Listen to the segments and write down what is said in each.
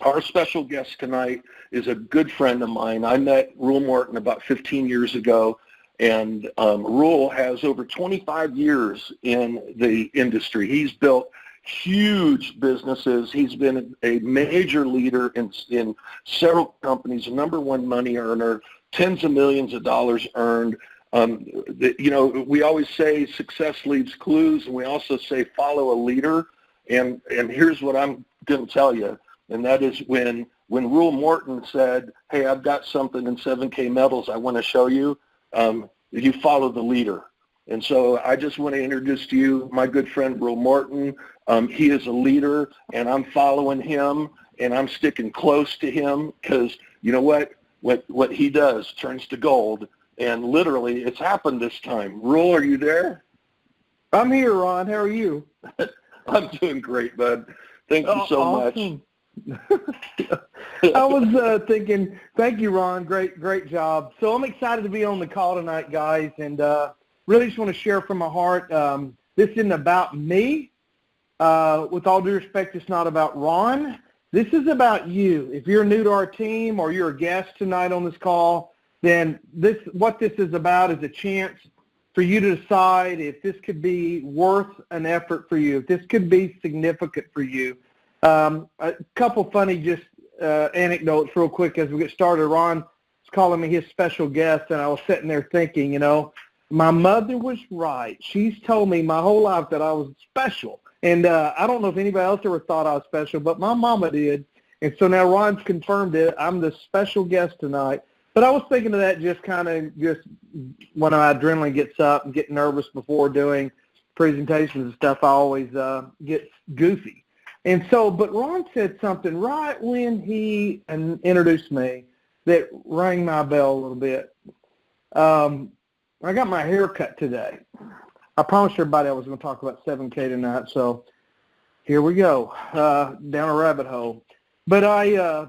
Our special guest tonight is a good friend of mine. I met Ruel Morton about 15 years ago, and Ruel has over 25 years in the industry. He's built huge businesses. He's been a major leader in several companies, a number one money earner, tens of millions of dollars earned. We always say success leaves clues, and we also say follow a leader. And here's what I'm going to tell you, and that is when Ruel Morton said, hey, I've got something in 7K metals I want to show you, you follow the leader. And so I just want to introduce to you my good friend Ruel Morton. He is a leader, and I'm following him, and I'm sticking close to him because you know what he does turns to gold. And literally, it's happened this time. Ruel, are you there? I'm here, Ron. How are you? I'm doing great, bud. Thank you so awesome. much. I was thinking, thank you, Ron. Great job. So I'm excited to be on the call tonight, guys, and really just want to share from my heart. This isn't about me. With all due respect, it's not about Ron. This is about you. If you're new to our team or you're a guest tonight on this call, then what this is about is a chance for you to decide if this could be worth an effort for you, if this could be significant for you. A couple funny anecdotes real quick as we get started. Ron was calling me his special guest, and I was sitting there thinking, my mother was right. She's told me my whole life that I was special. And I don't know if anybody else ever thought I was special, but my mama did. And so now Ron's confirmed it. I'm the special guest tonight. But I was thinking of that just when my adrenaline gets up and get nervous before doing presentations and stuff, I always get goofy. And so, but Ron said something right when he introduced me that rang my bell a little bit. I got my hair cut today. I promised everybody I was going to talk about 7K tonight, so here we go, down a rabbit hole. But I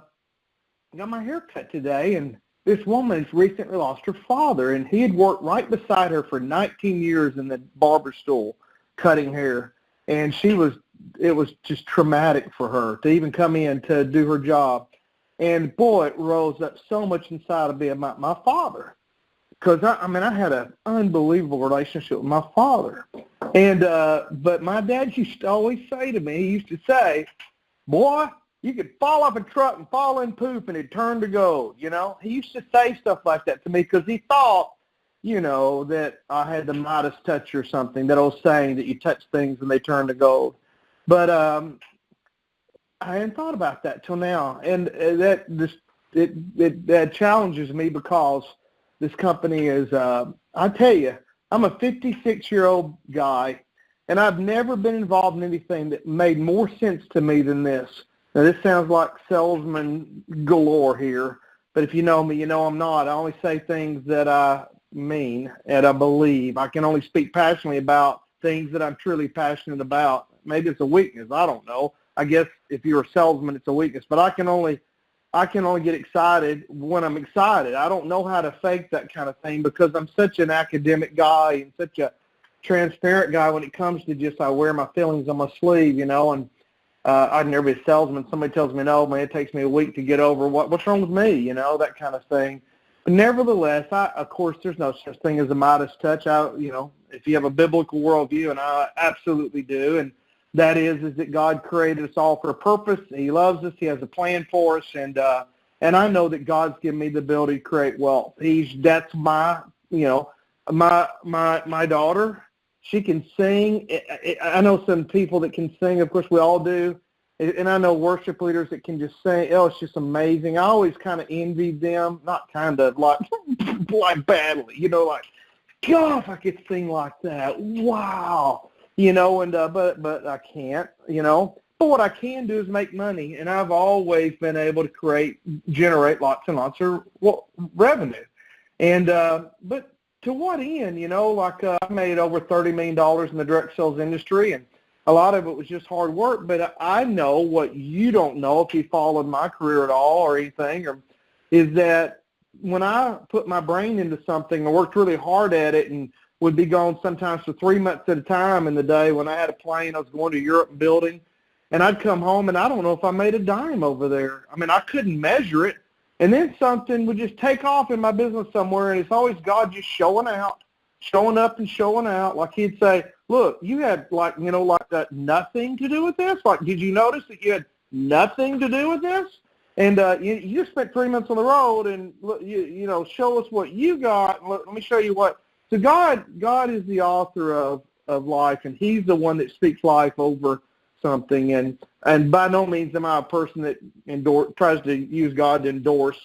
got my hair cut today, and this woman's recently lost her father, and he had worked right beside her for 19 years in the barber stool cutting hair, and it was just traumatic for her to even come in to do her job. And, boy, it rose up so much inside of me about my father. Because, I had an unbelievable relationship with my father. And but my dad used to always say to me, he used to say, boy, you could fall off a truck and fall in poop and it'd turn to gold, He used to say stuff like that to me because he thought, that I had the Midas touch or something, that old saying that you touch things and they turn to gold. But I hadn't thought about that till now. And that challenges me because this company is, I tell you, I'm a 56-year-old guy, and I've never been involved in anything that made more sense to me than this. Now, this sounds like salesman galore here, but if you know me, you know I'm not. I only say things that I mean and I believe. I can only speak passionately about things that I'm truly passionate about. Maybe it's a weakness. I don't know. I guess if you're a salesman, it's a weakness. But I can only get excited when I'm excited. I don't know how to fake that kind of thing because I'm such an academic guy and such a transparent guy when it comes to just I wear my feelings on my sleeve, and I'd never be a salesman. Somebody tells me, no, man, it takes me a week to get over what's wrong with me, that kind of thing. But nevertheless, of course, there's no such thing as a Midas touch. If you have a biblical worldview, and I absolutely do, and that is that God created us all for a purpose. He loves us. He has a plan for us, and I know that God's given me the ability to create wealth. That's my daughter. She can sing. I know some people that can sing. Of course, we all do. And I know worship leaders that can just sing. Oh, it's just amazing. I always kind of envied them, not kind of like badly, like, God, if I could sing like that. Wow. But I can't, But what I can do is make money, and I've always been able to generate lots and lots of revenue. And but to what end, I made over $30 million in the direct sales industry, and a lot of it was just hard work. But I know what you don't know if you followed my career at all or anything, is that when I put my brain into something and worked really hard at it and would be gone sometimes for 3 months at a time in the day when I had a plane I was going to Europe and building, and I'd come home, and I don't know if I made a dime over there. I mean, I couldn't measure it. And then something would just take off in my business somewhere, and it's always God just showing up and showing out. Like he'd say, look, you had like that nothing to do with this. Like, did you notice that you had nothing to do with this? And you spent 3 months on the road, and show us what you got. Let me show you what. So God is the author of life, and he's the one that speaks life over something. And by no means am I a person that tries to use God to endorse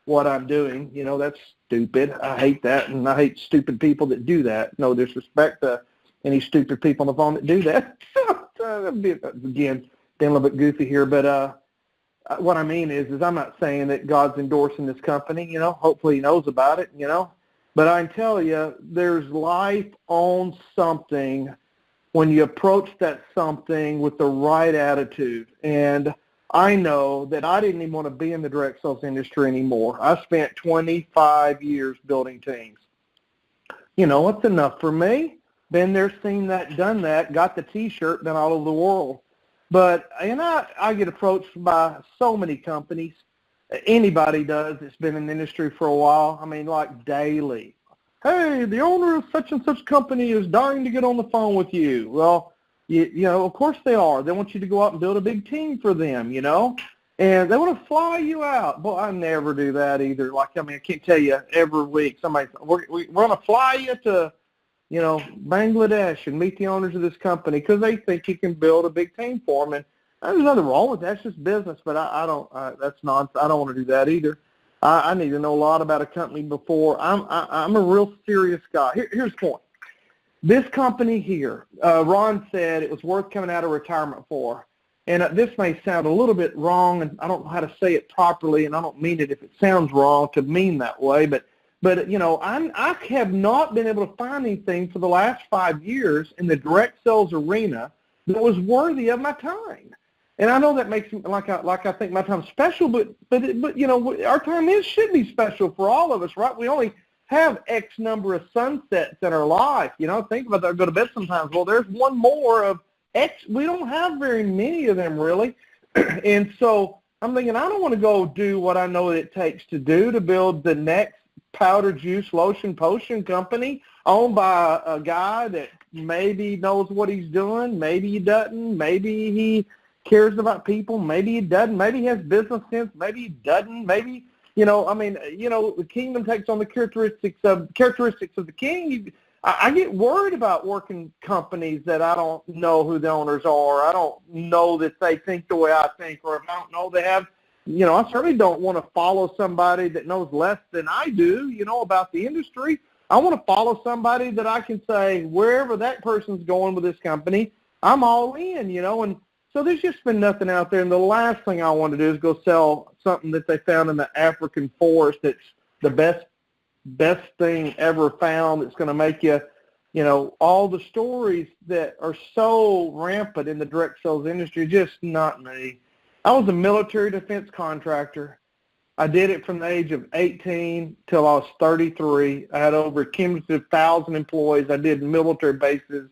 what I'm doing. That's stupid. I hate that, and I hate stupid people that do that. No disrespect to any stupid people on the phone that do that. Again, being a little bit goofy here, but what I mean is I'm not saying that God's endorsing this company. Hopefully he knows about it. But I can tell you, there's life on something when you approach that something with the right attitude. And I know that I didn't even want to be in the direct sales industry anymore. I spent 25 years building teams. It's enough for me. Been there, seen that, done that, got the T-shirt, been all over the world. But, I get approached by so many companies. Anybody does that's been in the industry for a while. I mean, like daily. Hey, the owner of such and such company is dying to get on the phone with you. Well, of course they are. They want you to go out and build a big team for them, and they want to fly you out. Well, I never do that either. I can't tell you every week somebody, we're going to fly you to, Bangladesh and meet the owners of this company because they think you can build a big team for them. And there's nothing wrong with that. It's just business, but I don't, that's nonsense. I don't want to do that either. I need to know a lot about a company before. I'm a real serious guy. Here's the point. This company here, Ron said it was worth coming out of retirement for. And this may sound a little bit wrong, and I don't know how to say it properly, and I don't mean it if it sounds wrong to mean that way, but I have not been able to find anything for the last 5 years in the direct sales arena that was worthy of my time. And I know that makes like I think my time's special, but our time should be special for all of us, right? We only have X number of sunsets in our life. Think about that. I go to bed sometimes. Well, there's one more of X. We don't have very many of them really, and so I'm thinking I don't want to go do what I know it takes to do to build the next powder juice lotion potion company owned by a guy that maybe knows what he's doing, maybe he doesn't, maybe he cares about people, maybe he doesn't, maybe he has business sense, maybe he doesn't, maybe the kingdom takes on the characteristics of the king. I get worried about working companies that I don't know who the owners are. I don't know that they think the way I think, or if I don't know they have. I certainly don't want to follow somebody that knows less than I do, about the industry. I want to follow somebody that I can say, wherever that person's going with this company, I'm all in, and so there's just been nothing out there. And the last thing I want to do is go sell something that they found in the African forest that's the best thing ever found that's going to make you, all the stories that are so rampant in the direct sales industry, just not me. I was a military defense contractor. I did it from the age of 18 till I was 33. I had over a cumulative 1,000 employees. I did military bases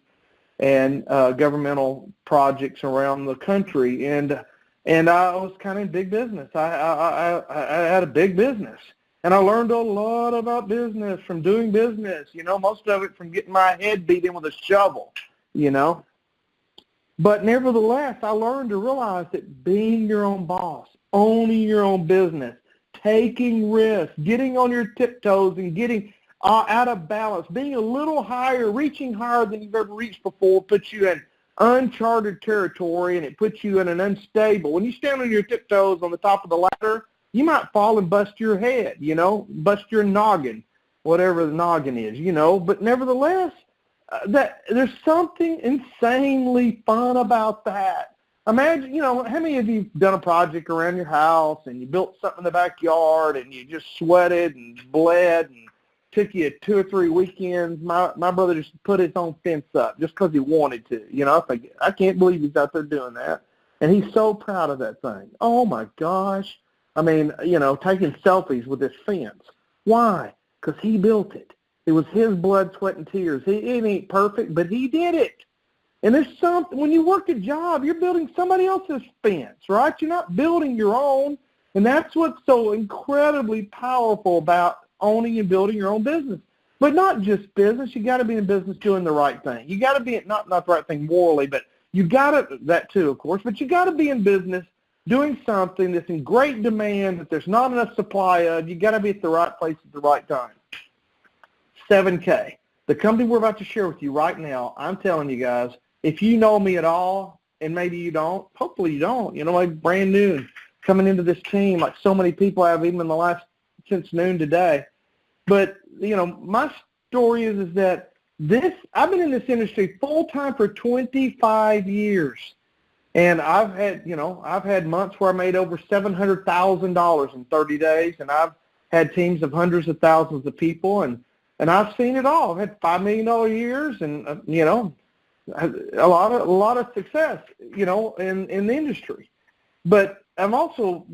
and governmental projects around the country, and I was kind of in big business. I had a big business, and I learned a lot about business from doing business. Most of it from getting my head beat in with a shovel. But nevertheless, I learned to realize that being your own boss, owning your own business, taking risks, getting on your tiptoes and getting out of balance, being a little higher, reaching higher than you've ever reached before, puts you in uncharted territory, and it puts you in an unstable. When you stand on your tiptoes on the top of the ladder, you might fall and bust your head, bust your noggin, whatever the noggin is, But nevertheless, that there's something insanely fun about that. Imagine, how many of you have done a project around your house and you built something in the backyard and you just sweated and bled and took you 2 or 3 weekends. My brother just put his own fence up just because he wanted to. I think, I can't believe he's out there doing that. And he's so proud of that thing. Oh, my gosh. I mean, taking selfies with this fence. Why? Because he built it. It was his blood, sweat, and tears. It ain't perfect, but he did it. And there's something, when you work a job, you're building somebody else's fence, right? You're not building your own. And that's what's so incredibly powerful about owning and building your own business. But not just business. You got to be in business doing the right thing. You got to be, not the right thing morally, but you got to, that too, of course, but you got to be in business doing something that's in great demand, that there's not enough supply of. You got to be at the right place at the right time. 7K. The company we're about to share with you right now, I'm telling you guys, if you know me at all, and maybe you don't, hopefully you don't, I'm brand new and coming into this team like so many people have even in the last, since noon today. But, my story is that I've been in this industry full-time for 25 years. And I've had months where I made over $700,000 in 30 days, and I've had teams of hundreds of thousands of people, and I've seen it all. I've had $5 million years, and a lot of success, in the industry. But I've also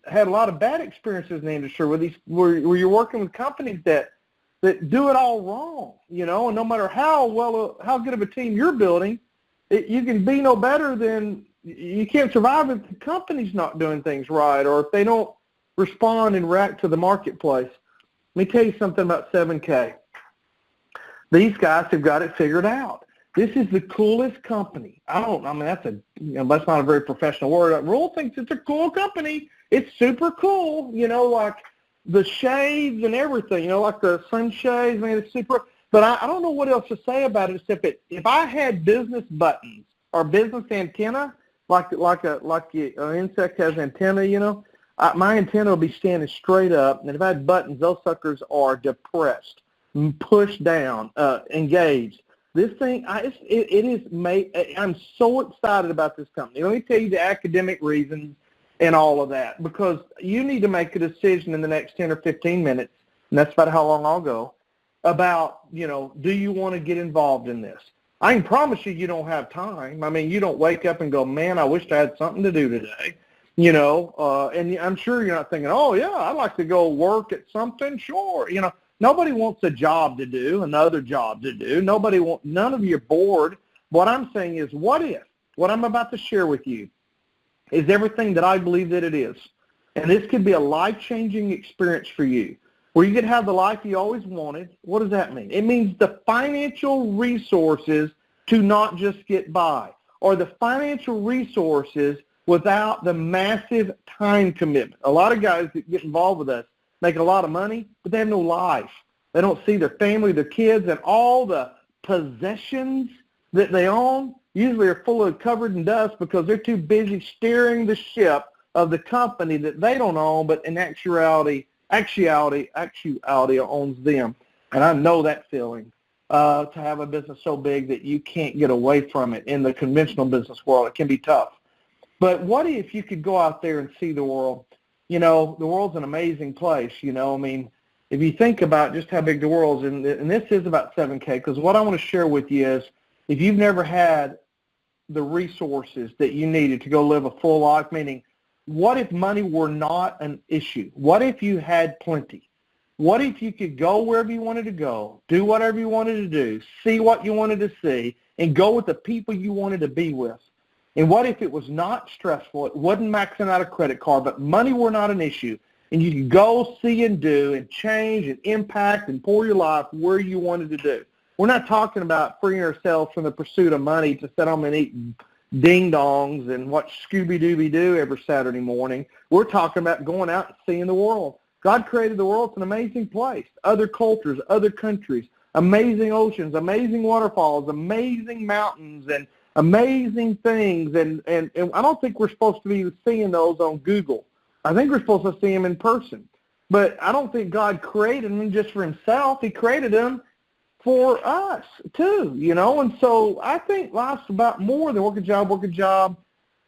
had a lot of bad experiences in the industry where you're working with companies that do it all wrong, and no matter how good of a team you're building, you can be no better than, you can't survive if the company's not doing things right or if they don't respond and react to the marketplace. Let me tell you something about 7K. These guys have got it figured out. This is the coolest company. That's not a very professional word. Ruel thinks it's a cool company. It's super cool, like the shades and everything, like the sunshades, it's super. But I don't know what else to say about it except if I had business buttons or business antenna, like an insect has antenna, my antenna would be standing straight up. And if I had buttons, those suckers are depressed, pushed down, engaged. This thing, it is made. I'm so excited about this company. Let me tell you the academic reasons and all of that, because you need to make a decision in the next 10 or 15 minutes, and that's about how long I'll go, about, do you want to get involved in this? I can promise you don't have time. You don't wake up and go, man, I wish I had something to do today, and I'm sure you're not thinking, oh, yeah, I'd like to go work at something. Sure. Nobody wants a job to do, another job to do. None of you are bored. What I'm saying is, what I'm about to share with you is everything that I believe that it is. And this could be a life-changing experience for you, where you could have the life you always wanted. What does that mean? It means the financial resources to not just get by, or the financial resources without the massive time commitment. A lot of guys that get involved with us make a lot of money, but they have no life. They don't see their family, their kids, and all the possessions that they own usually are covered in dust because they're too busy steering the ship of the company that they don't own, but in actuality owns them. And I know that feeling, to have a business so big that you can't get away from it in the conventional business world. It can be tough. But what if you could go out there and see the world? The world's an amazing place, if you think about just how big the world is, and this is about 7K, because what I want to share with you is, if you've never had the resources that you needed to go live a full life, meaning, what if money were not an issue? What if you had plenty? What if you could go wherever you wanted to go, do whatever you wanted to do, see what you wanted to see, and go with the people you wanted to be with? And what if it was not stressful, it wasn't maxing out a credit card, but money were not an issue, and you could go, see, and do, and change, and impact, and pour your life where you wanted to do? We're not talking about freeing ourselves from the pursuit of money to sit home and eat ding-dongs and watch Scooby-Dooby-Doo every Saturday morning. We're talking about going out and seeing the world. God created the world. It's an amazing place. Other cultures, other countries, amazing oceans, amazing waterfalls, amazing mountains, and amazing things. And I don't think we're supposed to be seeing those on Google. I think we're supposed to see them in person. But I don't think God created them just for himself. He created them for us too, and so I think life's about more than work a job,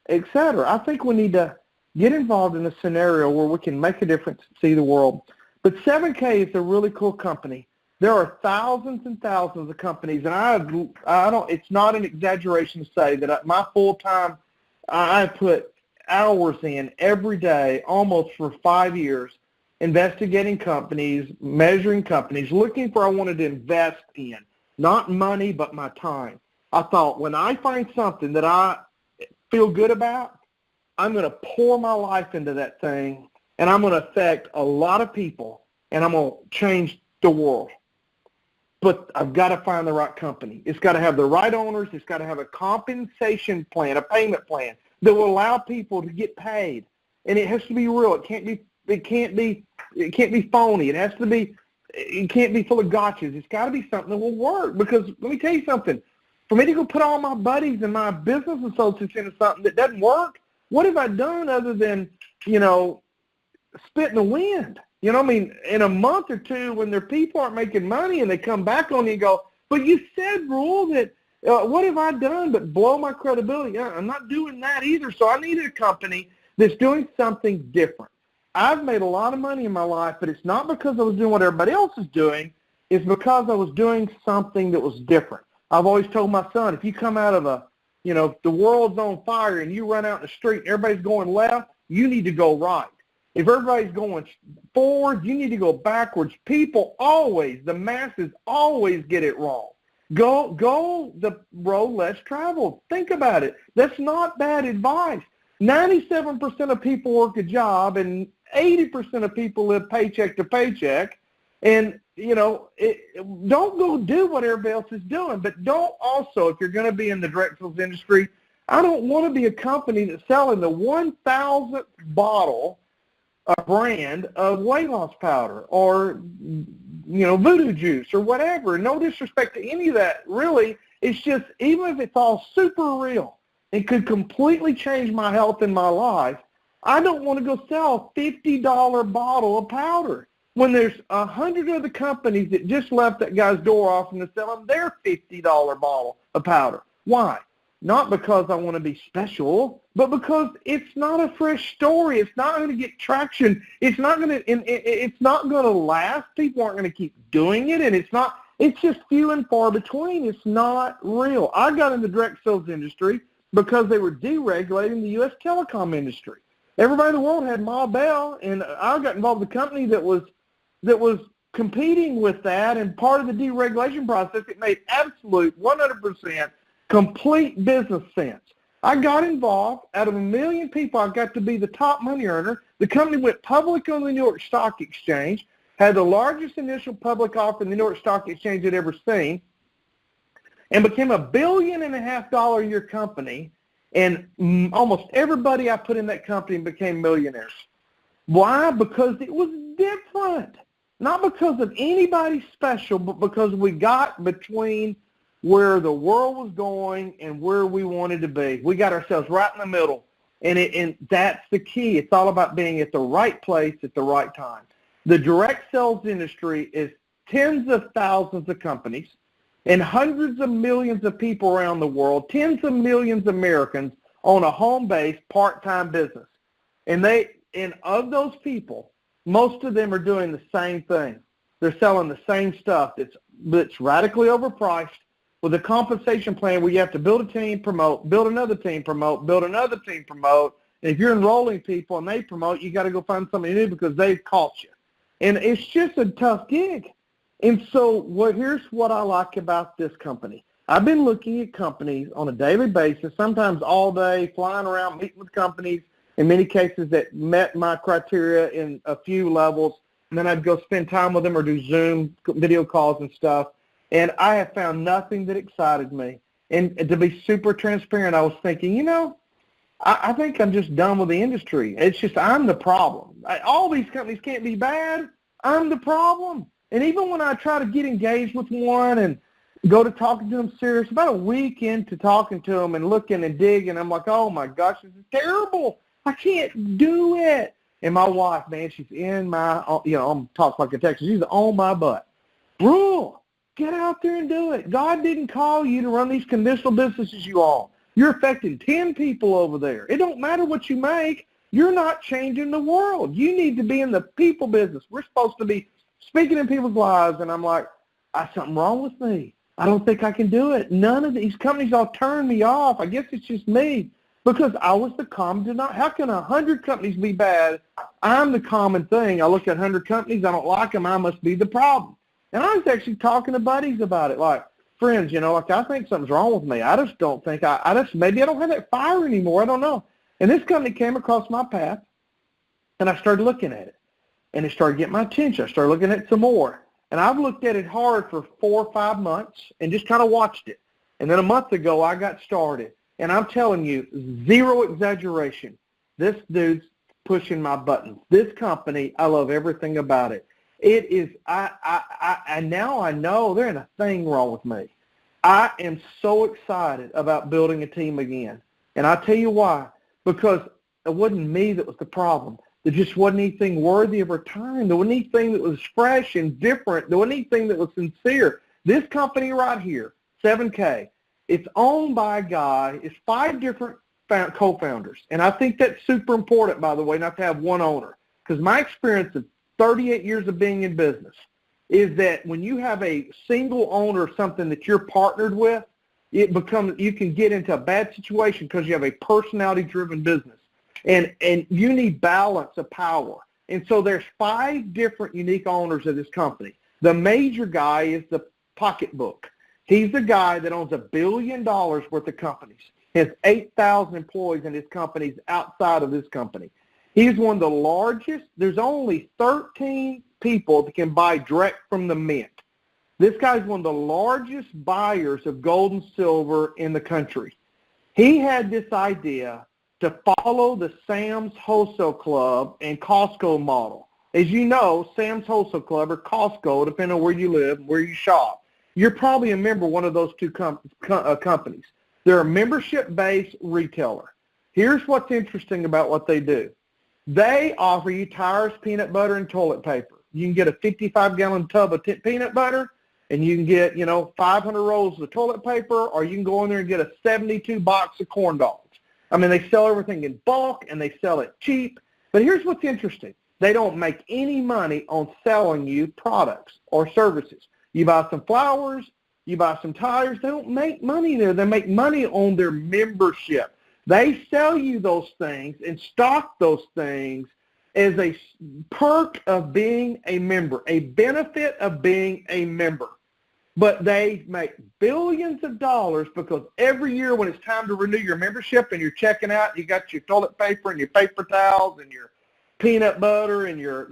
etc. I think we need to get involved in a scenario where we can make a difference and see the world. But 7K is a really cool company. There are thousands and thousands of companies, and it's not an exaggeration to say that my full-time, I put hours in every day, almost for 5 years, investigating companies, measuring companies, looking for I wanted to invest in, not money, but my time. I thought, when I find something that I feel good about, I'm going to pour my life into that thing, and I'm going to affect a lot of people, and I'm going to change the world. But I've got to find the right company. It's got to have the right owners. It's got to have a compensation plan, a payment plan that will allow people to get paid. And it has to be real. It can't be phony. It can't be full of gotchas. It's got to be something that will work. Because let me tell you something. For me to go put all my buddies and my business associates into something that doesn't work, what have I done other than, spit in the wind? You know, I mean, in a month or two, when their people aren't making money and they come back on you and go, but you said, Ruel, that what have I done but blow my credibility? I'm not doing that either. So I needed a company that's doing something different. I've made a lot of money in my life, but it's not because I was doing what everybody else is doing. It's because I was doing something that was different. I've always told my son, if you come out of the world's on fire and you run out in the street and everybody's going left, you need to go right. If everybody's going forward, you need to go backwards. People always, the masses always get it wrong. Go the road less traveled. Think about it. That's not bad advice. 97% of people work a job and 80% of people live paycheck to paycheck. And, don't go do what everybody else is doing. But don't also, if you're going to be in the direct sales industry, I don't want to be a company that's selling the 1,000th bottle, a brand of weight loss powder or, voodoo juice or whatever. No disrespect to any of that, really. It's just, even if it's all super real, it could completely change my health and my life, I don't want to go sell a $50 bottle of powder when there's 100 other companies that just left that guy's door off and they're selling their $50 bottle of powder. Why? Not because I want to be special, but because it's not a fresh story. It's not going to get traction. It's not going to last. People aren't going to keep doing it, and it's just few and far between. It's not real. I got in the direct sales industry because they were deregulating the U.S. telecom industry. Everybody in the world had Ma Bell, and I got involved with a company that was competing with that, and part of the deregulation process, it made absolute 100% complete business sense. I got involved. Out of 1 million people, I got to be the top money earner. The company went public on the New York Stock Exchange, had the largest initial public offer the New York Stock Exchange had ever seen, and became $1.5 billion a year company. And almost everybody I put in that company became millionaires. Why? Because it was different. Not because of anybody special, but because we got between where the world was going and where we wanted to be. We got ourselves right in the middle, and that's the key. It's all about being at the right place at the right time. The direct sales industry is tens of thousands of companies and hundreds of millions of people around the world, tens of millions of Americans on a home-based part-time business. And of those people, most of them are doing the same thing. They're selling the same stuff that's radically overpriced, with a compensation plan where you have to build a team, promote, build another team, promote, build another team, promote. And if you're enrolling people and they promote, you got to go find somebody new because they've caught you. And it's just a tough gig. And so here's what I like about this company. I've been looking at companies on a daily basis, sometimes all day, flying around, meeting with companies, in many cases that met my criteria in a few levels. And then I'd go spend time with them or do Zoom video calls and stuff. And I have found nothing that excited me. And to be super transparent, I was thinking, I think I'm just done with the industry. It's just I'm the problem. All these companies can't be bad. I'm the problem. And even when I try to get engaged with one and go to talking to them serious, about a week into talking to them and looking and digging, I'm like, oh, my gosh, this is terrible. I can't do it. And my wife, man, she's in my, I'm talking like a Texan. She's on my butt. Ruel, get out there and do it. God didn't call you to run these conventional businesses you own. You're affecting 10 people over there. It don't matter what you make. You're not changing the world. You need to be in the people business. We're supposed to be speaking in people's lives. And I'm like, something wrong with me. I don't think I can do it. None of these companies all turn me off. I guess it's just me because I was the common denominator. How can 100 companies be bad? I'm the common thing. I look at 100 companies. I don't like them. I must be the problem. And I was actually talking to buddies about it, like, friends, like I think something's wrong with me. I just don't think maybe I don't have that fire anymore. I don't know. And this company came across my path, and I started looking at it, and it started getting my attention. I started looking at it some more, and I've looked at it hard for 4 or 5 months and just kind of watched it. And then a month ago, I got started, and I'm telling you, zero exaggeration, this dude's pushing my buttons. This company, I love everything about it. It is, now I know there ain't a thing wrong with me. I am so excited about building a team again. And I'll tell you why. Because it wasn't me that was the problem. There just wasn't anything worthy of our time. There wasn't anything that was fresh and different. There wasn't anything that was sincere. This company right here, 7K, it's owned by a guy. It's 5 different co-founders. And I think that's super important, by the way, not to have one owner. Because my experience of 38 years of being in business is that when you have a single owner of something that you're partnered with, you can get into a bad situation because you have a personality-driven business. And you need balance of power. And so there's 5 different unique owners of this company. The major guy is the pocketbook. He's the guy that owns $1 billion worth of companies. He has 8,000 employees in his companies outside of this company. He's one of the largest. There's only 13 people that can buy direct from the mint. This guy's one of the largest buyers of gold and silver in the country. He had this idea to follow the Sam's Wholesale Club and Costco model. As you know, Sam's Wholesale Club or Costco, depending on where you live, where you shop, you're probably a member of one of those two companies. They're a membership-based retailer. Here's what's interesting about what they do. They offer you tires, peanut butter, and toilet paper. You can get a 55-gallon tub of peanut butter, and you can get, 500 rolls of toilet paper, or you can go in there and get a 72 box of corn dogs. I mean, they sell everything in bulk, and they sell it cheap. But here's what's interesting. They don't make any money on selling you products or services. You buy some flowers, you buy some tires. They don't make money there. They make money on their membership. They sell you those things and stock those things as a perk of being a member, a benefit of being a member. But they make billions of dollars because every year when it's time to renew your membership and you're checking out, you got your toilet paper and your paper towels and your peanut butter and your,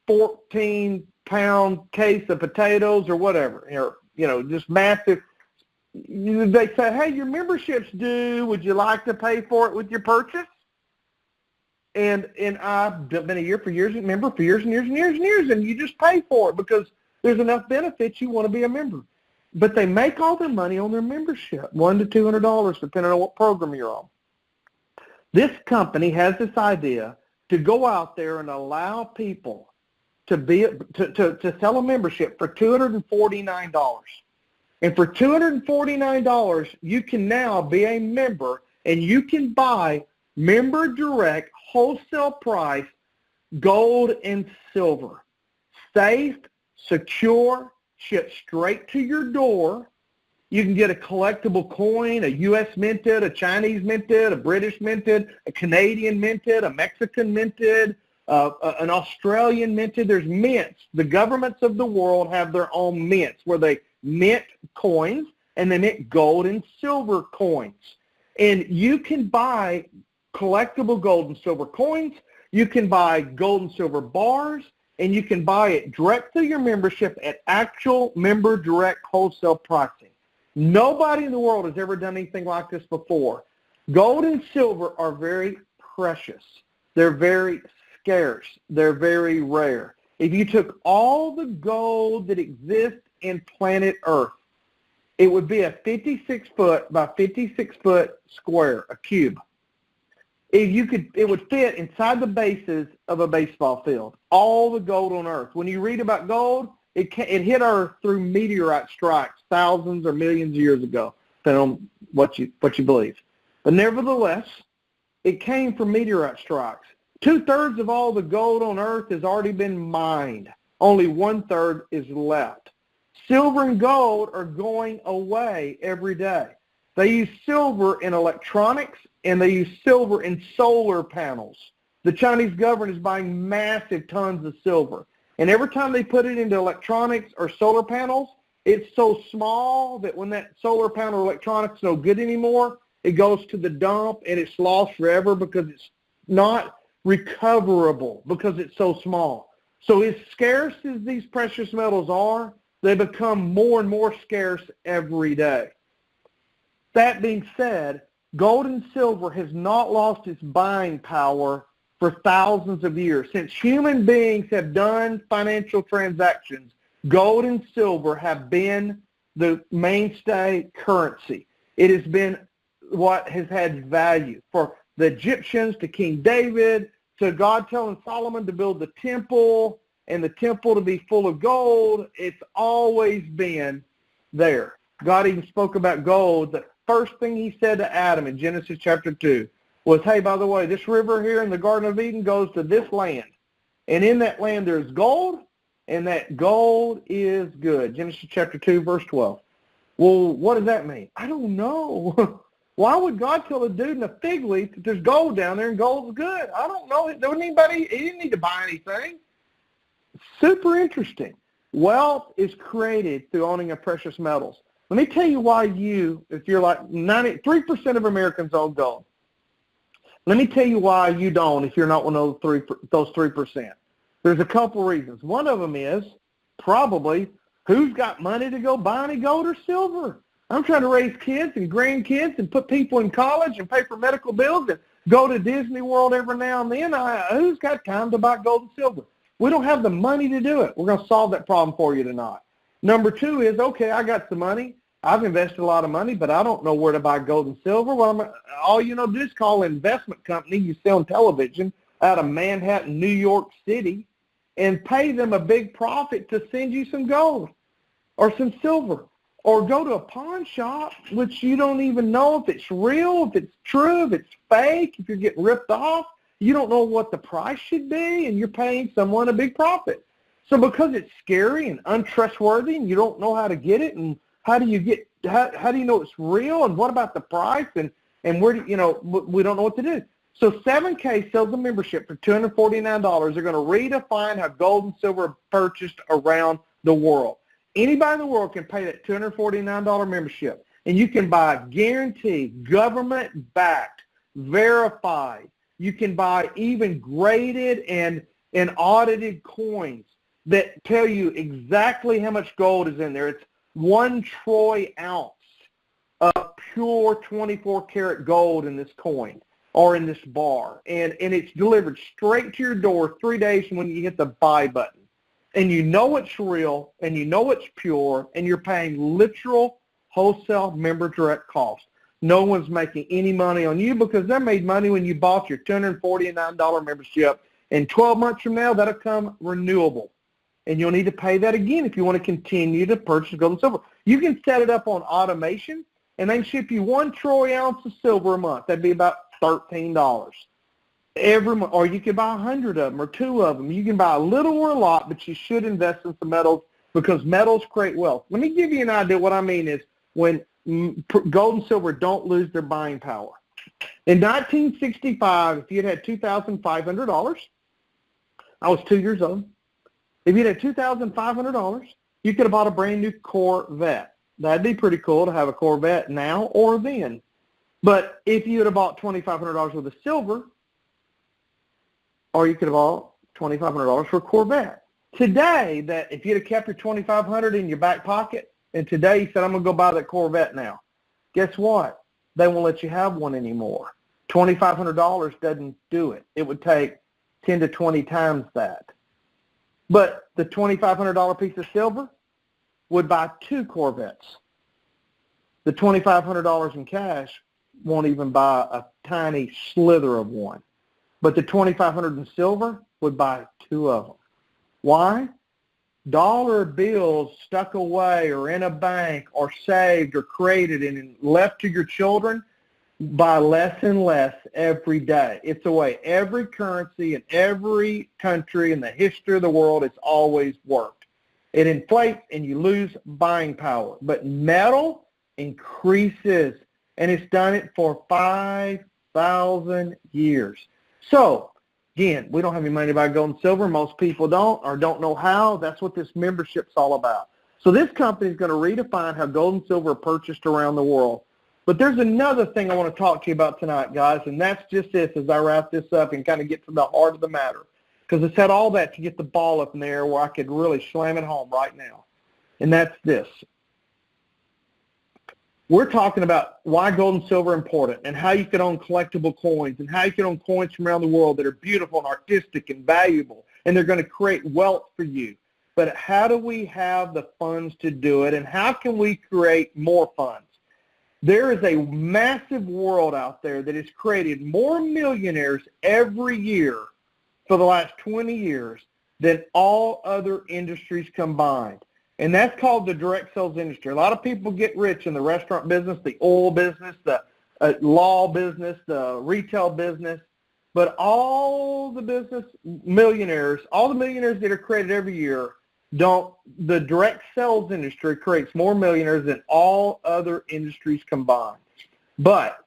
14-pound case of potatoes or whatever, just massive. They say, hey, your membership's due. Would you like to pay for it with your purchase? And I've been a member for years and years and years and years, and you just pay for it because there's enough benefits you want to be a member. But they make all their money on their membership, $100 to $200, depending on what program you're on. This company has this idea to go out there and allow people to sell a membership for $249. And for $249, you can now be a member, and you can buy member direct wholesale price gold and silver. Safe, secure, shipped straight to your door. You can get a collectible coin, a U.S. minted, a Chinese minted, a British minted, a Canadian minted, a Mexican minted, an Australian minted. There's mints. The governments of the world have their own mints where they mint coins and they mint gold and silver coins. And you can buy collectible gold and silver coins. You can buy gold and silver bars, and you can buy it direct through your membership at actual member direct wholesale pricing. Nobody in the world has ever done anything like this before. Gold and silver are very precious. They're very scarce. They're very rare. If you took all the gold that exists in planet Earth, it would be a 56-foot by 56-foot square, a cube. It would fit inside the bases of a baseball field, all the gold on Earth. When you read about gold, it hit Earth through meteorite strikes thousands or millions of years ago, depending on what you believe. But nevertheless, it came from meteorite strikes. 2/3 of all the gold on Earth has already been mined. Only 1/3 is left. Silver and gold are going away every day. They use silver in electronics, and they use silver in solar panels. The Chinese government is buying massive tons of silver. And every time they put it into electronics or solar panels, It's so small that when that solar panel electronic's no good anymore, it goes to the dump and it's lost forever because it's not recoverable because it's so small. So as scarce as these precious metals are, they become more and more scarce every day. That being said, gold and silver has not lost its buying power for thousands of years. Since human beings have done financial transactions, gold and silver have been the mainstay currency. It has been what has had value. For the Egyptians to King David, to God telling Solomon to build the temple and the temple to be full of gold, it's always been there. God even spoke about gold. The first thing he said to Adam in Genesis chapter 2 was, hey, by the way, this river here in the Garden of Eden goes to this land. And in that land there's gold, and that gold is good. Genesis chapter 2, verse 12. Well, what does that mean? I don't know. Why would God tell a dude in a fig leaf that there's gold down there and gold's good? I don't know. There wasn't anybody, he didn't need to buy anything. Super interesting. Wealth is created through owning of precious metals. Let me tell you why if you're like 93% of Americans own gold. Let me tell you why you don't if you're not one of those 3%. There's a couple reasons. One of them is probably who's got money to go buy any gold or silver? I'm trying to raise kids and grandkids and put people in college and pay for medical bills and go to Disney World every now and then. Who's got time to buy gold and silver? We don't have the money to do it. We're going to solve that problem for you tonight. Number two is, okay, I got some money. I've invested a lot of money, but I don't know where to buy gold and silver. Well, all you know to do is call an investment company you see on television out of Manhattan, New York City, and pay them a big profit to send you some gold or some silver. Or go to a pawn shop, which you don't even know if it's real, if it's true, if it's fake, if you're getting ripped off. You don't know what the price should be, and you're paying someone a big profit. So because it's scary and untrustworthy, and you don't know how to get it, and how do you know it's real, and what about the price, and where do we don't know what to do. So 7K sells a membership for $249. They're going to redefine how gold and silver are purchased around the world. Anybody in the world can pay that $249 membership, and you can buy guaranteed, government-backed, verified. You can buy even graded and audited coins that tell you exactly how much gold is in there. It's 1 troy ounce of pure 24-karat gold in this coin or in this bar, and it's delivered straight to your door 3 days when you hit the buy button. And you know it's real, and you know it's pure, and you're paying literal wholesale member direct cost. No one's making any money on you because they made money when you bought your $249 membership. And 12 months from now, that'll come renewable. And you'll need to pay that again if you want to continue to purchase gold and silver. You can set it up on automation, and they can ship you 1 troy ounce of silver a month. That'd be about $13. Every month, or you can buy 100 of them or 2 of them. You can buy a little or a lot, but you should invest in some metals because metals create wealth. Let me give you an idea. What I mean is when gold and silver don't lose their buying power. In 1965, if you had $2,500, I was 2 years old. If you had $2,500, you could have bought a brand new Corvette. That'd be pretty cool to have a Corvette now or then. But if you had bought $2,500 worth of silver, or you could have bought $2,500 for a Corvette. Today, that if you'd have kept your $2,500 in your back pocket, and today you said, I'm going to go buy that Corvette now, guess what? They won't let you have one anymore. $2,500 doesn't do it. It would take 10 to 20 times that. But the $2,500 piece of silver would buy 2 Corvettes. The $2,500 in cash won't even buy a tiny slither of one. But the $2,500 in silver would buy 2 of them. Why? Dollar bills stuck away or in a bank or saved or created and left to your children buy less and less every day. It's the way every currency in every country in the history of the world, it's always worked. It inflates and you lose buying power. But metal increases, and it's done it for 5,000 years. So, again, we don't have any money to buy gold and silver. Most people don't or don't know how. That's what this membership's all about. So this company is going to redefine how gold and silver are purchased around the world. But there's another thing I want to talk to you about tonight, guys, and that's just this as I wrap this up and kind of get to the heart of the matter. Because I said all that to get the ball up in the air where I could really slam it home right now. And that's this. We're talking about why gold and silver are important and how you can own collectible coins and how you can own coins from around the world that are beautiful and artistic and valuable, and they're going to create wealth for you. But how do we have the funds to do it, and how can we create more funds? There is a massive world out there that has created more millionaires every year for the last 20 years than all other industries combined. And that's called the direct sales industry. A lot of people get rich in the restaurant business, the oil business, the law business, the retail business. But all the business millionaires, all the millionaires that are created every year, the direct sales industry creates more millionaires than all other industries combined. But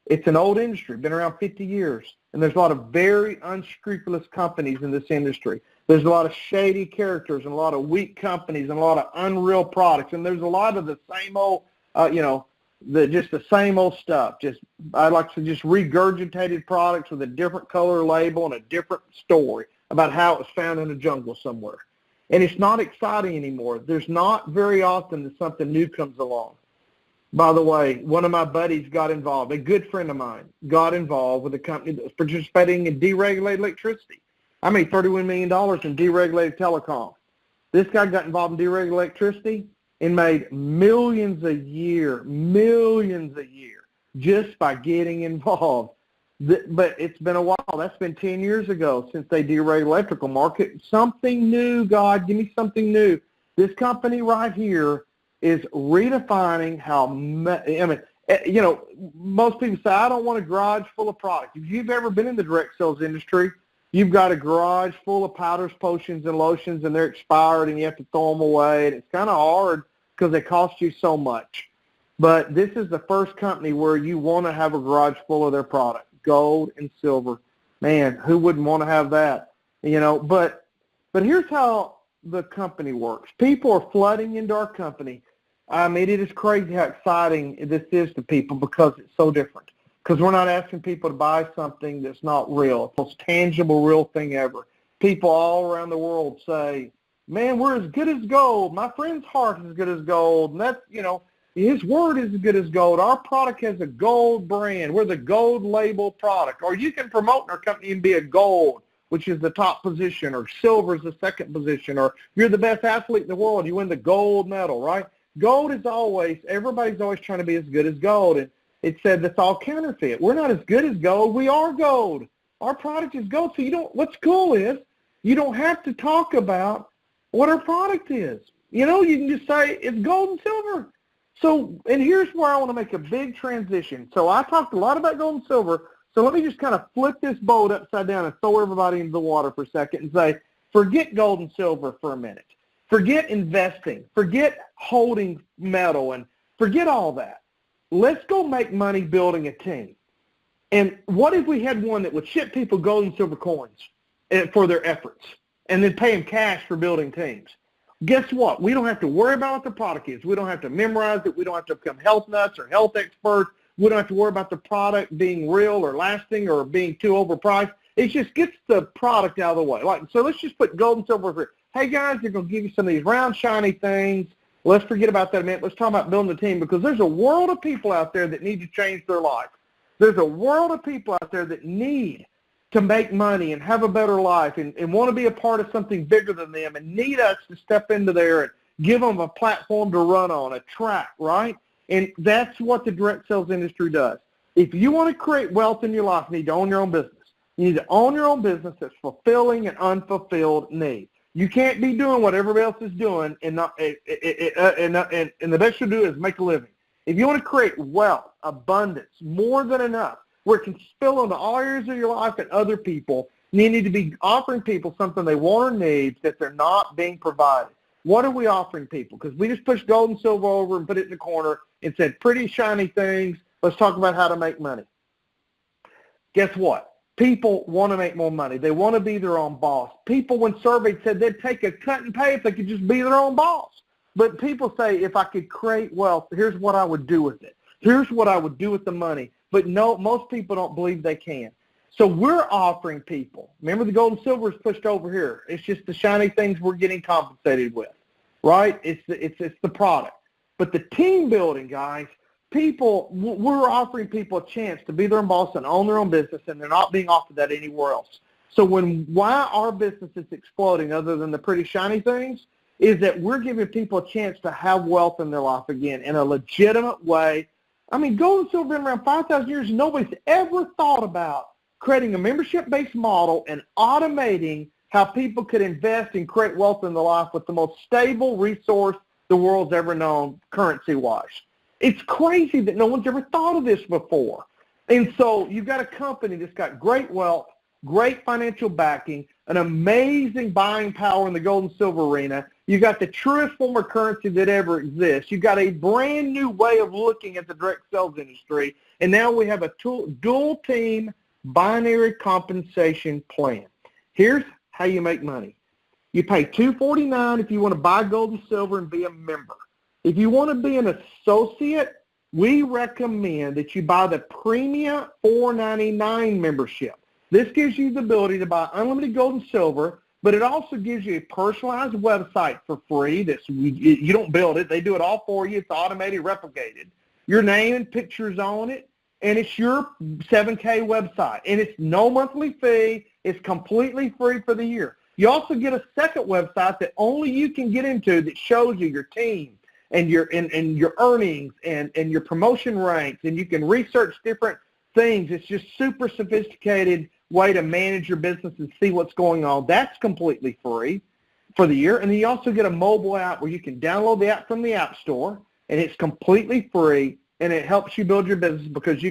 it's an old industry, been around 50 years, and there's a lot of very unscrupulous companies in this industry. There's a lot of shady characters and a lot of weak companies and a lot of unreal products, and there's a lot of the same old, just the same old stuff. I'd like to just regurgitated products with a different color label and a different story about how it was found in a jungle somewhere. And it's not exciting anymore. There's not very often that something new comes along. By the way, one of my buddies got involved, a good friend of mine, got involved with a company that was participating in deregulated electricity. I made $31 million in deregulated telecom. This guy got involved in deregulated electricity and made millions a year, just by getting involved. But it's been a while. That's been 10 years ago since they deregulated the electrical market. Something new, God, give me something new. This company right here is redefining how, most people say, I don't want a garage full of products. If you've ever been in the direct sales industry, you've got a garage full of powders, potions, and lotions, and they're expired, and you have to throw them away. And it's kind of hard because they cost you so much. But this is the first company where you want to have a garage full of their product, gold and silver. Man, who wouldn't want to have that? But here's how the company works. People are flooding into our company. I mean, it is crazy how exciting this is to people because it's so different. Because we're not asking people to buy something that's not real. It's the most tangible, real thing ever. People all around the world say, man, we're as good as gold. My friend's heart is as good as gold. And that's, his word is as good as gold. Our product has a gold brand. We're the gold label product. Or you can promote in our company and be a gold, which is the top position, or silver is the second position, or you're the best athlete in the world. You win the gold medal, right? Gold is everybody's always trying to be as good as gold. And it said that's all counterfeit. We're not as good as gold. We are gold. Our product is gold. So what's cool is you don't have to talk about what our product is. You can just say it's gold and silver. So, and here's where I want to make a big transition. So I talked a lot about gold and silver. So let me just kind of flip this boat upside down and throw everybody into the water for a second and say, forget gold and silver for a minute. Forget investing. Forget holding metal and forget all that. Let's go make money building a team. And what if we had one that would ship people gold and silver coins for their efforts and then pay them cash for building teams? Guess what? We don't have to worry about what the product is. We don't have to memorize it. We don't have to become health nuts or health experts. We don't have to worry about the product being real or lasting or being too overpriced. It just gets the product out of the way. So let's just put gold and silver here. Hey, guys, they're going to give you some of these round, shiny things. Let's forget about that a minute. Let's talk about building a team because there's a world of people out there that need to change their life. There's a world of people out there that need to make money and have a better life and want to be a part of something bigger than them and need us to step into there and give them a platform to run on, a track, right? And that's what the direct sales industry does. If you want to create wealth in your life, you need to own your own business. You need to own your own business that's fulfilling an unfulfilled need. You can't be doing what everybody else is doing and the best you do is make a living. If you want to create wealth, abundance, more than enough, where it can spill into all areas of your life and other people, you need to be offering people something they want or need that they're not being provided. What are we offering people? Because we just pushed gold and silver over and put it in the corner and said pretty shiny things. Let's talk about how to make money. Guess what? People want to make more money. They want to be their own boss. People, when surveyed, said they'd take a cut in pay if they could just be their own boss. But people say, if I could create wealth, here's what I would do with it. Here's what I would do with the money. But no, most people don't believe they can. So we're offering people. Remember, the gold and silver is pushed over here. It's just the shiny things we're getting compensated with, right? It's the product. But the team building, guys, we're offering people a chance to be their own boss and own their own business, and they're not being offered that anywhere else. So why our business is exploding, other than the pretty shiny things, is that we're giving people a chance to have wealth in their life again in a legitimate way. I mean, gold and silver have been around 5,000 years, and nobody's ever thought about creating a membership-based model and automating how people could invest and create wealth in their life with the most stable resource the world's ever known currency-wise. It's crazy that no one's ever thought of this before. And so you've got a company that's got great wealth, great financial backing, an amazing buying power in the gold and silver arena. You've got the truest form of currency that ever exists. You've got a brand new way of looking at the direct sales industry. And now we have a dual team binary compensation plan. Here's how you make money. You pay $249 if you want to buy gold and silver and be a member. If you want to be an associate, we recommend that you buy the premium $499 membership. This gives you the ability to buy unlimited gold and silver, but it also gives you a personalized website for free. You don't build it. They do it all for you. It's automated, replicated. Your name and pictures on it, and it's your 7K website. And it's no monthly fee. It's completely free for the year. You also get a second website that only you can get into that shows you your team and your earnings and your promotion ranks, and you can research different things. It's just super sophisticated way to manage your business and see what's going on. That's completely free for the year. And then you also get a mobile app where you can download the app from the App Store, and it's completely free, and it helps you build your business because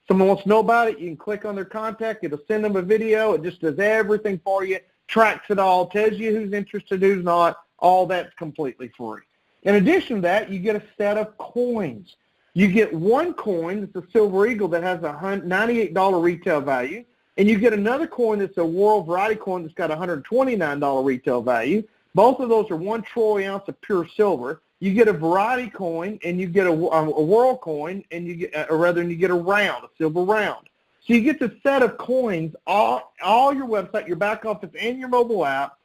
someone wants to know about it, you can click on their contact, it'll send them a video, it just does everything for you, tracks it all, tells you who's interested, who's not, all that's completely free. In addition to that, you get a set of coins. You get one coin that's a Silver Eagle that has a $98 retail value, and you get another coin that's a World Variety coin that's got a $129 retail value. Both of those are 1 troy ounce of pure silver. You get a Variety coin, and you get a World coin, and you get a round, a silver round. So you get the set of coins, all your website, your back office, and your mobile app,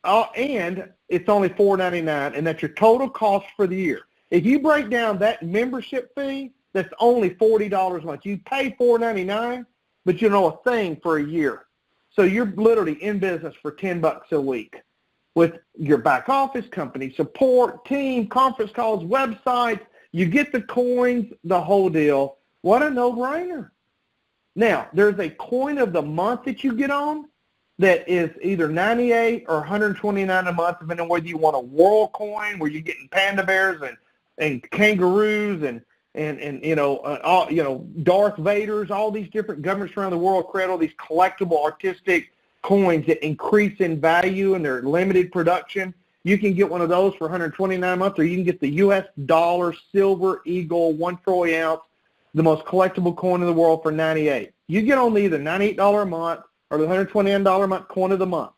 and it's only $4.99, and that's your total cost for the year. If you break down that membership fee, that's only $40 a month. You pay $4.99, but you know a thing for a year. So you're literally in business for $10 a week with your back office, company support, team, conference calls, websites. You get the coins, the whole deal. What a no-brainer. Now, there's a coin of the month that you get on that is either $98 or $129 a month, depending on whether you want a world coin where you're getting panda bears and kangaroos and Darth Vaders, all these different governments around the world create all these collectible artistic coins that increase in value and they're limited production. You can get one of those for $129 a month, or you can get the U.S. dollar Silver Eagle 1 troy ounce, the most collectible coin in the world, for $98. You get on either $98 a month or the $129 a month coin of the month.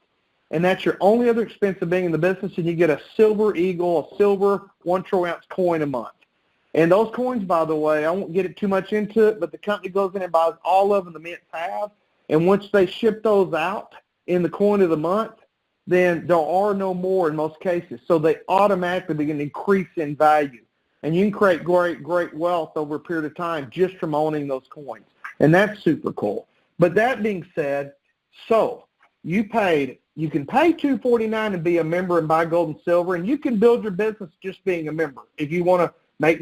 And that's your only other expense of being in the business, and you get a Silver Eagle, a silver 1 troy ounce coin a month. And those coins, by the way, I won't get it too much into it, but the company goes in and buys all of them the mints have, and once they ship those out in the coin of the month, then there are no more in most cases. So they automatically begin to increase in value. And you can create great wealth over a period of time just from owning those coins. And that's super cool. But that being said, so you can pay $249 and be a member and buy gold and silver, and you can build your business just being a member. If you want to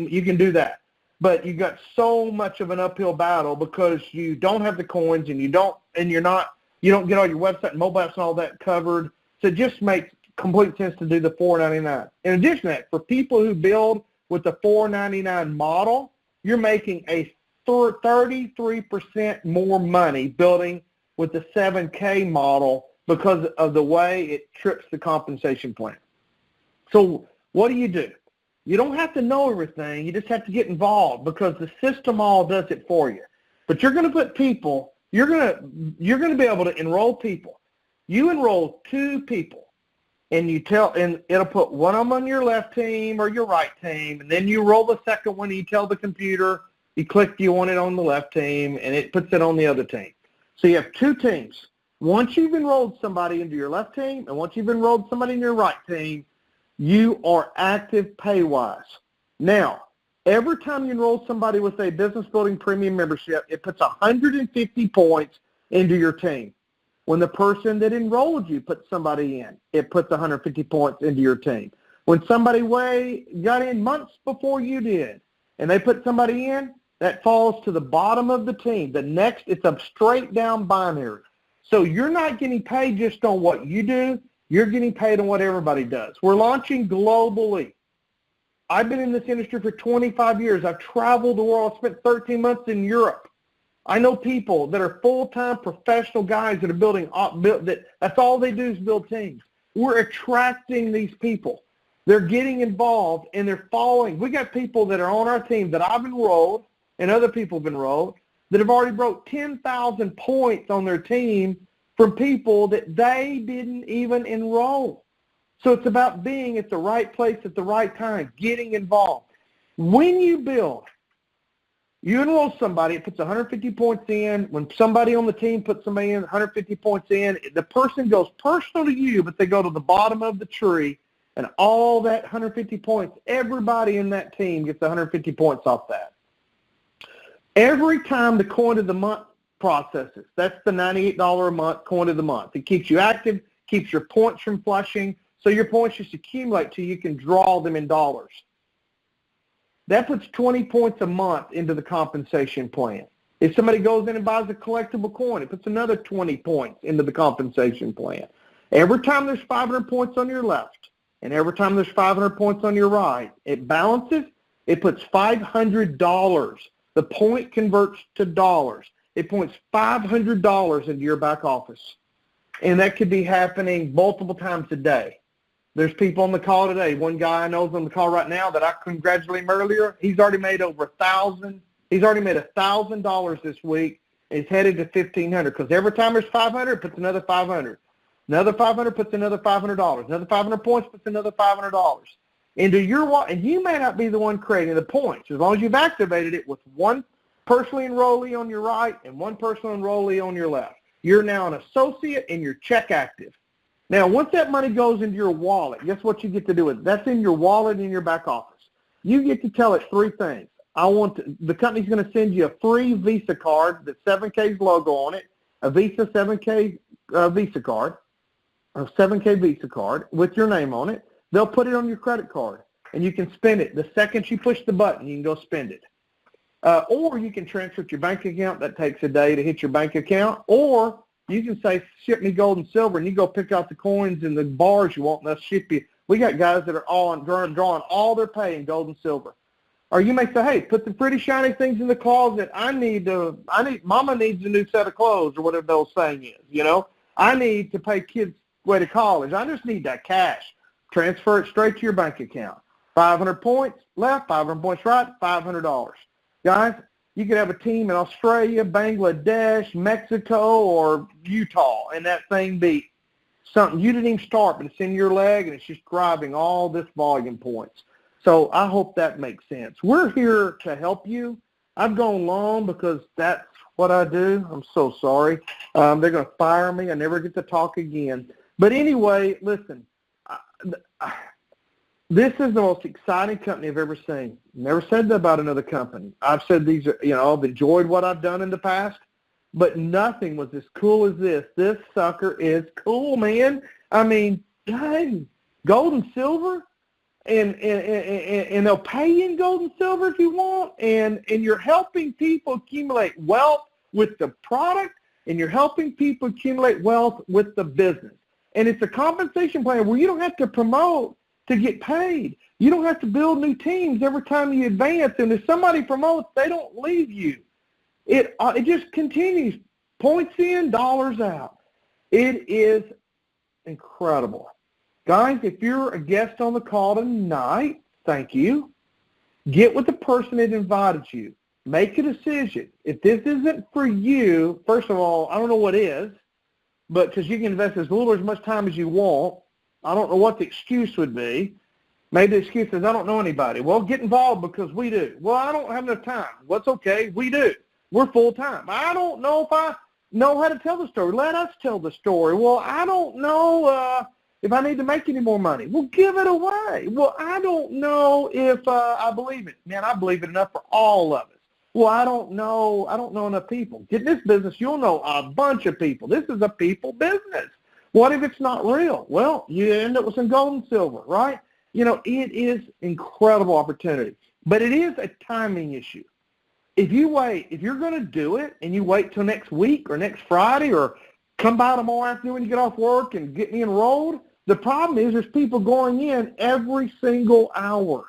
you can do that. But you've got so much of an uphill battle because you don't have the coins, and you don't get all your website and mobile apps and all that covered. So it just makes complete sense to do the $4.99. In addition to that, for people who build with the $4.99 model, you're making a 33% more money building with the 7K model because of the way it trips the compensation plan. So what do? You don't have to know everything. You just have to get involved because the system all does it for you. But you're going to put people, you're going to be able to enroll people. You enroll 2 people and and it'll put one of them on your left team or your right team, and then you roll the second one, and you tell the computer, you click you want it on the left team, and it puts it on the other team. So you have two teams. Once you've enrolled somebody into your left team, and once you've enrolled somebody in your right team, you are active pay-wise. Now, every time you enroll somebody with a business building premium membership, it puts 150 points into your team. When the person that enrolled you puts somebody in, it puts 150 points into your team. When somebody got in months before you did, and they put somebody in, that falls to the bottom of the team. The next, it's a straight down binary. So you're not getting paid just on what you do. You're getting paid on what everybody does. We're launching globally. I've been in this industry for 25 years. I've traveled the world. I spent 13 months in Europe. I know people that are full-time professional guys that are building, that's all they do is build teams. We're attracting these people. They're getting involved, and they're following. We got people that are on our team that I've enrolled and other people have enrolled that have already broke 10,000 points on their team from people that they didn't even enroll. So it's about being at the right place at the right time, getting involved. When you build, you enroll somebody, it puts 150 points in. When somebody on the team puts somebody in 150 points in, the person goes personal to you, but they go to the bottom of the tree, and all that 150 points, everybody in that team gets 150 points off that. Every time the coin of the month processes, that's the $98 a month coin of the month. It keeps you active, keeps your points from flushing, so your points just accumulate till you can draw them in dollars. That puts 20 points a month into the compensation plan. If somebody goes in and buys a collectible coin, it puts another 20 points into the compensation plan. Every time there's 500 points on your left, and every time there's 500 points on your right, it balances, it puts $500. The point converts to dollars. It points $500 into your back office. And that could be happening multiple times a day. There's people on the call today. One guy I know is on the call right now that I congratulated him earlier. He's already made over $1,000. He's already made $1,000 this week. He's headed to $1,500 because every time there's 500, it puts another 500. Another 500 puts another $500. Another 500 points puts another $500 into your wallet. And you may not be the one creating the points as long as you've activated it with one personal enrollee on your right and one personal enrollee on your left. You're now an associate and you're check active. Now, once that money goes into your wallet, guess what you get to do with it? That's in your wallet in your back office. You get to tell it three things. The company's going to send you a free Visa card that's 7K's logo on it, a Visa 7K Visa card, a 7K Visa card with your name on it. They'll put it on your credit card, and you can spend it. The second you push the button, you can go spend it. Or you can transfer it to your bank account. That takes a day to hit your bank account. Or you can say, ship me gold and silver, and you go pick out the coins and the bars you want, and they'll ship you. We got guys that are drawing all their pay in gold and silver. Or you may say, hey, put the pretty shiny things in the closet. Mama needs a new set of clothes, or whatever the old saying is, you know. I need to pay kids' way to college. I just need that cash. Transfer it straight to your bank account. 500 points left, 500 points right, $500. Guys, you could have a team in Australia, Bangladesh, Mexico, or Utah, and that thing be something you didn't even start, but it's in your leg, and it's just driving all this volume points. So I hope that makes sense. We're here to help you. I've gone long because that's what I do. I'm so sorry. They're going to fire me. I never get to talk again. But anyway, listen, this is the most exciting company I've ever seen. Never said that about another company. I've said these are, I've enjoyed what I've done in the past, but nothing was as cool as this. This sucker is cool, man. I mean, hey, gold and silver, and they'll pay you in gold and silver if you want, and you're helping people accumulate wealth with the product, and you're helping people accumulate wealth with the business. And it's a compensation plan where you don't have to promote to get paid. You don't have to build new teams every time you advance. And if somebody promotes, they don't leave you. It just continues. Points in, dollars out. It is incredible. Guys, if you're a guest on the call tonight, thank you. Get with the person that invited you. Make a decision. If this isn't for you, first of all, I don't know what is, but because you can invest as little or as much time as you want. I don't know what the excuse would be. Maybe the excuse is, I don't know anybody. Well, get involved because we do. Well, I don't have enough time. Well, it's okay. We do. We're full-time. I don't know if I know how to tell the story. Let us tell the story. Well, I don't know if I need to make any more money. Well, give it away. Well, I don't know if I believe it. Man, I believe it enough for all of us. Well, I don't know enough people. Get in this business, you'll know a bunch of people. This is a people business. What if it's not real? Well, you end up with some gold and silver, right? You know, it is incredible opportunity, but it is a timing issue. If you wait, if you're going to do it and you wait till next week or next Friday or come by tomorrow afternoon when you get off work and get me enrolled, the problem is there's people going in every single hour.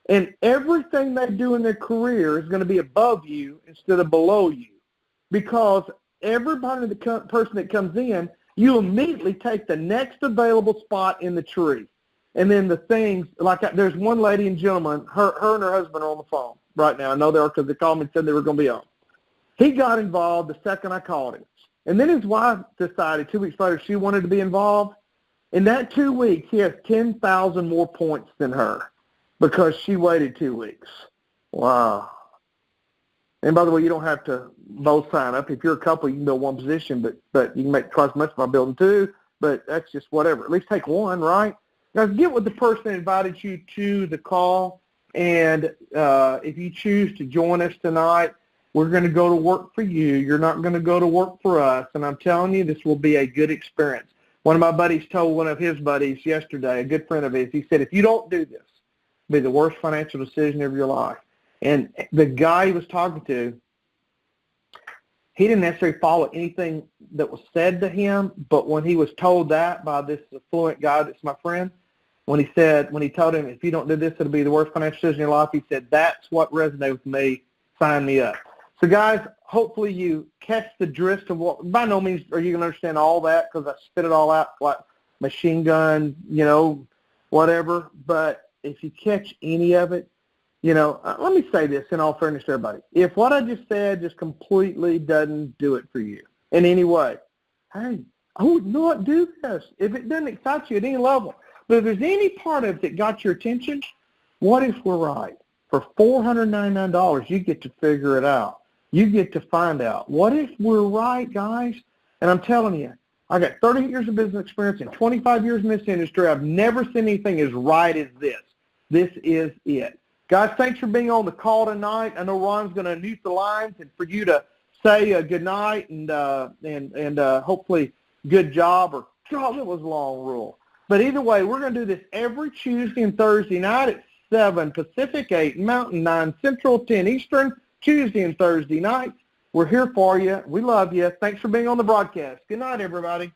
And everything they do in their career is going to be above you instead of below you, because everybody, the person that comes in, you immediately take the next available spot in the tree. And then the things, like there's one lady and gentleman, her and her husband are on the phone right now. I know they are because they called me and said they were going to be on. He got involved the second I called him. And then his wife decided 2 weeks later she wanted to be involved. In that 2 weeks, he has 10,000 more points than her, because she waited 2 weeks. Wow. And by the way, you don't have to both sign up. If you're a couple, you can build one position, but you can make twice as much by building two, but that's just whatever. At least take one, right? Now, get with the person that invited you to the call, and if you choose to join us tonight, we're going to go to work for you. You're not going to go to work for us, and I'm telling you, this will be a good experience. One of my buddies told one of his buddies yesterday, a good friend of his, he said, if you don't do this, be the worst financial decision of your life. And the guy he was talking to, he didn't necessarily follow anything that was said to him, but when he was told that by this affluent guy that's my friend, when he told him, if you don't do this, it'll be the worst financial decision of your life, he said, that's what resonated with me, sign me up. So guys, hopefully you catch the drift of what, by no means are you going to understand all that, because I spit it all out like machine gun, whatever, but if you catch any of it, let me say this in all fairness to everybody. If what I just said just completely doesn't do it for you in any way, hey, I would not do this if it doesn't excite you at any level. But if there's any part of it that got your attention, what if we're right? For $499, you get to figure it out. You get to find out. What if we're right, guys? And I'm telling you, I got 30 years of business experience and 25 years in this industry. I've never seen anything as right as this. This is it. Guys, thanks for being on the call tonight. I know Ron's going to mute the lines, and for you to say good night and hopefully good job, or God, it was a long rule. But either way, we're going to do this every Tuesday and Thursday night at 7 Pacific, 8 Mountain, 9 Central, 10 Eastern, Tuesday and Thursday nights. We're here for you. We love you. Thanks for being on the broadcast. Good night, everybody.